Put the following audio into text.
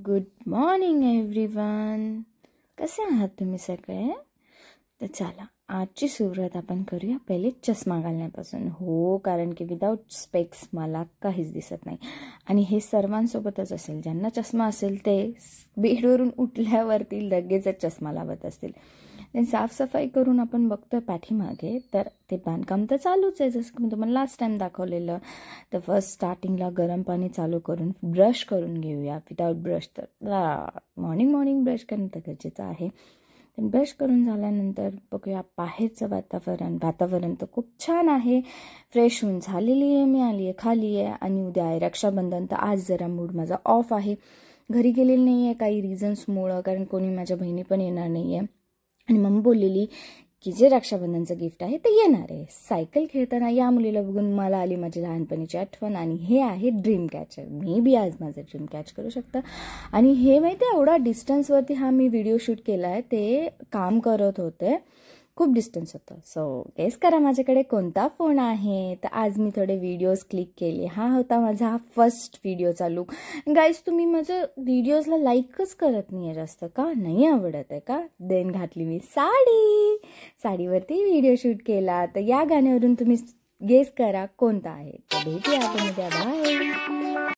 Good morning everyone. कसे आहात तुम्ही सगळे? तर चला आजची सुरुवात आपण करूया पहिले चष्मा घालण्यापासून. हो, कारण की विदाऊट स्पेक्स मला काहीच दिसत नाही आणि हे सर्वांसोबतच असेल. ज्यांना चष्मा असेल ते बेडवरून उठल्यावरती लगेचच चष्मा लावत असतील. आणि साफसफाई करून आपण बघतोय पाठीमागे, तर ते बांधकाम तर चालूच आहे. जसं की मी तुम्हाला लास्ट टाइम दाखवलेलं. तर फर्स्ट स्टार्टिंगला गरम पाणी चालू करून ब्रश करून घेऊया. विदाऊट ब्रश तर मॉर्निंग ब्रश करणं तर गरजेचं आहे. ब्रश करून झाल्यानंतर बघूया बाहेरचं वातावरण तर खूप छान आहे. फ्रेश होऊन झालेली आहे, मी आली आहे खाली आहे. आणि उद्या आहे रक्षाबंधन, तर आज जरा मूड माझा ऑफ आहे. घरी गेलेली नाही आहे काही रिझन्समुळं, कारण कोणी माझ्या बहिणी पण येणार नाही आहे. आणि मम्मी बोललेली की जे रक्षाबंधनचं गिफ्ट आहे ते येणार आहे. सायकल खेळताना या मुलीला बघून मला आली माझी लहानपणीची आठवण. आणि हे आहे ड्रीम कॅचर. मी बी आज माझं ड्रीम कॅच करू शकता. आणि हे माहिती आहे, एवढा डिस्टन्सवरती हा मी व्हिडिओ शूट केला आहे. ते काम करत होते, खूप डिस्टन्स होतं. सो गेस करा माझ्याकडे कोणता फोन आहे. तर आज मी थोडे व्हिडिओज क्लिक केले. हा होता माझा फर्स्ट व्हिडिओचा लुक. गाईज, तुम्ही माझ्या व्हिडिओजला लाईकच करत नाही आहे जास्त. का नाही आवडत आहे का? देन घातली मी साडीवरती व्हिडिओ शूट केला. तर या गाण्यावरून तुम्ही गेस करा कोणता आहे. तर भेटूया आपण उद्या. बाय.